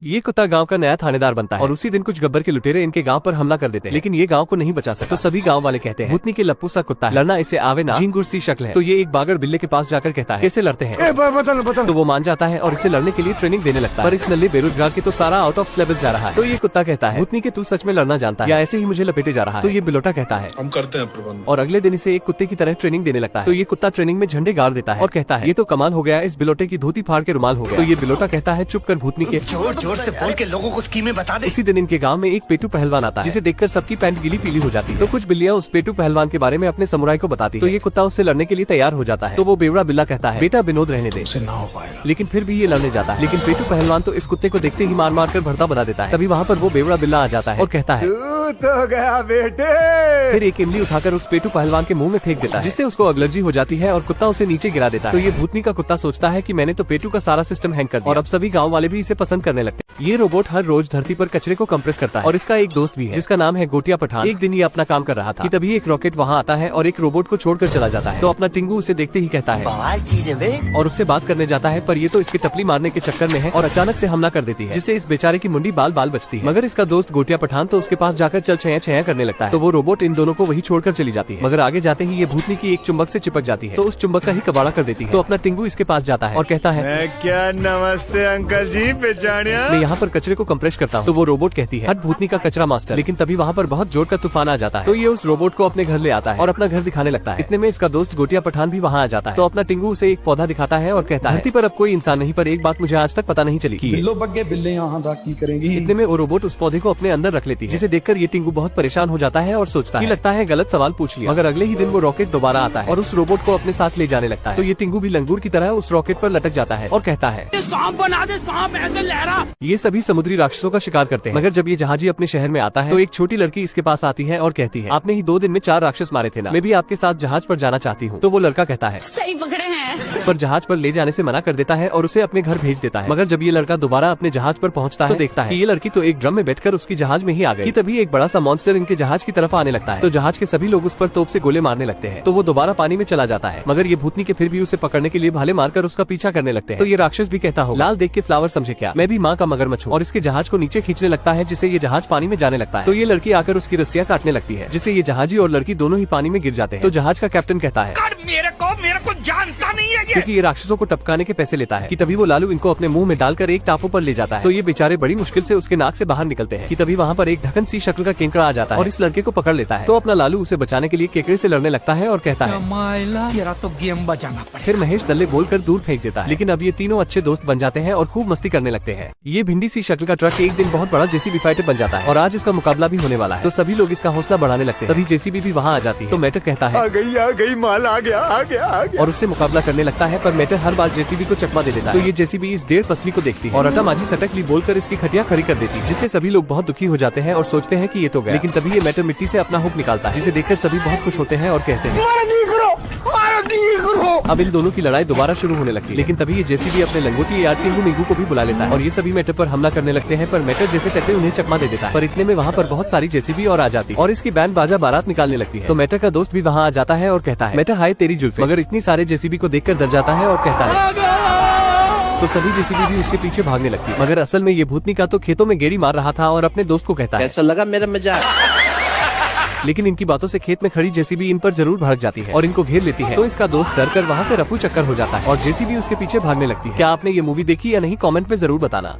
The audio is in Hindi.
ये कुत्ता गांव का नया थानेदार बनता है और उसी दिन कुछ गब्बर के लुटेरे इनके गांव पर हमला कर देते हैं, लेकिन ये गांव को नहीं बचा सकता। तो सभी गांव वाले कहते हैं भूतनी के लप्पू सा कुत्ता है, लड़ना इसे आवे ना, झिंगुर सी शक्ल है। तो ये एक बागर बिल्ले के पास जाकर कहता है कैसे लड़ते हैं, तो वो मान जाता है और इसे लड़ने के लिए ट्रेनिंग देने लगता है। पर इस नल्ले बेरोजगार के तो सारा आउट ऑफ सिलेबस जा रहा है। तो ये कुत्ता कहता है भूतनी के तू सच में लड़ना जानता है या ऐसे ही मुझे लपेटे जा रहा है। तो ये बिलोटा कहता है हम करते हैं प्रबंध, और अगले दिन इसे एक कुत्ते की तरह ट्रेनिंग देने लगता है। तो ये कुत्ता ट्रेनिंग में झंडे गाड़ देता है और कहता है ये तो कमाल हो गया, इस बिलोटे की धोती फाड़ के रुमाल हो गया। तो ये बिलोटा कहता है चुप कर भूतनी के, जोर जोर से बोल के लोगों को स्कीमें बता दे। उसी दिन इनके गांव में एक पेटू पहलवान आता है, जिसे देखकर सबकी पैंट गीली पीली हो जाती है। तो कुछ बिल्लियां उस पेटू पहलवान के बारे में अपने समुराई को बताती है। तो ये कुत्ता उससे लड़ने के लिए तैयार हो जाता है। तो वो बेवड़ा बिल्ला कहता है बेटा विनोद रहने दे, ना हो पाएगा। लेकिन फिर भी ये लड़ने जाता है। लेकिन पेटू पहलवान तो इस कुत्ते को देखते ही मार मार कर भरता बना देता है। तभी वहाँ पर वो बेवड़ा बिल्ला आ जाता है और कहता है तो गया बेटे। फिर एक इमली उठाकर उस पेटू पहलवान के मुंह में फेंक देता है, जिससे उसको एलर्जी हो जाती है और कुत्ता उसे नीचे गिरा देता है। तो ये भूतनी का कुत्ता सोचता है कि मैंने तो पेटू का सारा सिस्टम हैंग कर दिया और अब सभी गांव वाले भी इसे पसंद करने लगते हैं। ये रोबोट हर रोज धरती पर कचरे को कंप्रेस करता है और इसका एक दोस्त भी है जिसका नाम है गोटिया पठान। एक दिन ये अपना काम कर रहा था कि तभी एक रॉकेट वहाँ आता है और एक रोबोट को छोड़कर चला जाता है। तो अपना टिंगू उसे देखते ही कहता है बवाल चीज है वे, और उससे बात करने जाता है, पर ये तो इसके टपली मारने के चक्कर में है और अचानक से हमला कर देती है, जिससे इस बेचारे की मुंडी बाल बाल बचती है। मगर इसका दोस्त गोटिया पठान तो उसके पास जाकर चल छया छया करने लगता है। तो वो रोबोट इन दोनों को वही छोड़कर चली जाती है। मगर आगे जाते ही ये भूतनी की एक चुंबक से चिपक जाती है, तो उस चुंबक का ही कबाड़ा कर देती है। तो अपना टिंगू इसके पास जाता है और कहता है क्या नमस्ते अंकल जी, पहचानिया। मैं यहाँ पर कचरे को कंप्रेस करता हूँ। तो वो रोबोट कहती है हट भूतनी का कचरा मास्टर। लेकिन तभी वहाँ पर बहुत जोर का तूफान आ जाता है। तो ये उस रोबोट को अपने घर ले आता है और अपना घर दिखाने लगता है। इतने में इसका दोस्त गोटिया पठान भी वहाँ आ जाता है। तो अपना टिंगू उसे एक पौधा दिखाता है और कहता है धरती पर अब कोई इंसान नहीं, पर एक बात मुझे आज तक पता नहीं चली कि बिल्लो बग्गे बिल्ले यहाँ की करेंगी। इतने में वो रोबोट उस पौधे को अपने अंदर रख लेती है, जिसे देखकर ये टिंगू बहुत परेशान हो जाता है और सोचता है लगता है गलत सवाल पूछ लिया। मगर अगले ही दिन वो रॉकेट दोबारा आता है और उस रोबोट को अपने साथ ले जाने लगता है। तो ये टिंगू भी लंगूर की तरह उस रॉकेट पर लटक जाता है और कहता है सांप बना दे, सांप ऐसे लहरा। ये सभी समुद्री राक्षसों का शिकार करते हैं। मगर जब ये जहाजी अपने शहर में आता है तो एक छोटी लड़की इसके पास आती है और कहती है आपने ही 2 दिन में 4 राक्षस मारे थे ना, मैं भी आपके साथ जहाज पर जाना चाहती हूँ। तो वो लड़का कहता है सही पकड़े हैं, पर जहाज पर ले जाने से मना कर देता है और उसे अपने घर भेज देता है। मगर जब ये लड़का दोबारा अपने जहाज पर पहुंचता है तो देखता है कि ये लड़की तो एक ड्रम में बैठकर उसकी जहाज में ही आ गई। तभी एक बड़ा सा मॉन्स्टर इनके जहाज की तरफ आने लगता है। तो जहाज के सभी लोग उस पर तोप से गोले मारने लगते हैं। तो वो दोबारा पानी में चला जाता है। मगर ये भूतनी के फिर भी उसे पकड़ने के लिए भाले मारकर उसका पीछा करने लगते हैं। तो ये राक्षस भी कहता हो लाल देख के फ्लावर समझे क्या, मैं भी माँ का मगरमच्छ हूँ, और इसके जहाज को नीचे खींचने लगता है, जिससे ये जहाज पानी में जाने लगता है। तो ये लड़की आकर उसकी रस्सियाँ काटने लगती है, जिससे ये जहाजी और लड़की दोनों ही पानी में गिर जाते हैं। तो जहाज का कैप्टन कहता है मेरे को जानता नहीं है क्योंकि ये राक्षसों को टपकाने के पैसे लेता है। कि तभी वो लालू इनको अपने मुंह में डालकर एक टापू पर ले जाता है। तो ये बेचारे बड़ी मुश्किल से उसके नाक से बाहर निकलते हैं। कि तभी वहाँ पर एक ढकन सी शक्ल का केकड़ा आ जाता है और इस लड़के को पकड़ लेता है। तो अपना लालू उसे बचाने के लिए केकड़े से लड़ने लगता है और कहता है तेरा तो गेम बजाना पड़ेगा। फिर महेश दल्ले बोलकर दूर फेंक देता है। लेकिन अब ये तीनों अच्छे दोस्त बन जाते हैं और खूब मस्ती करने लगते हैं। ये भिंडी सी शक्ल का ट्रक एक दिन बहुत बड़ा जेसीबी फाइटर बन जाता है और आज इसका मुकाबला भी होने वाला है। तो सभी लोग इसका हौसला बढ़ाने लगते हैं। तभी जेसीबी भी वहाँ आ जाती है। तो मेटर कहता है आ गई माल आ गया। और उससे मुकाबला करने लगता है, पर मेटर हर बार जेसीबी को चकमा दे देता है। तो ये जेसीबी इस 1.5 पसली को देखती है और अटा माझी सटक ली बोलकर इसकी खटिया खड़ी कर देती है, जिससे सभी लोग बहुत दुखी हो जाते हैं और सोचते हैं कि ये तो गया। लेकिन तभी ये मेटर मिट्टी से अपना हुक निकालता है, जिसे देखकर सभी बहुत खुश होते हैं और कहते हैं अब इन दोनों की लड़ाई दोबारा शुरू होने लगती है। लेकिन तभी ये जेसीबी अपने लंगोटी यार टिंगू मिंगू को भी बुला लेता है और ये सभी मेटर पर हमला करने लगते हैं, पर मेटर जैसे तैसे उन्हें चकमा दे देता है। पर इतने में वहाँ पर बहुत सारी जेसीबी और आ जाती है और इसकी बैंड बाजा बारात निकालने लगती है। तो मेटर का दोस्त भी वहाँ आ जाता है और कहता है मेटर हाय तेरी जुल्फे। मगर इतनी सारे जेसीबी को देखकर डर जाता है और कहता है तो सभी जेसीबी भी उसके पीछे भागने लगती है। मगर असल में ये भूतनी का तो खेतों में गेड़ी मार रहा था और अपने दोस्त को कहता है कैसा लगा मेरा मजाक। लेकिन इनकी बातों से खेत में खड़ी जेसीबी इन पर जरूर भड़क जाती है और इनको घेर लेती है। तो इसका दोस्त डरकर वहाँ से रफू चक्कर हो जाता है और जेसीबी उसके पीछे भागने लगती है। क्या आपने ये मूवी देखी या नहीं, कमेंट में जरूर बताना।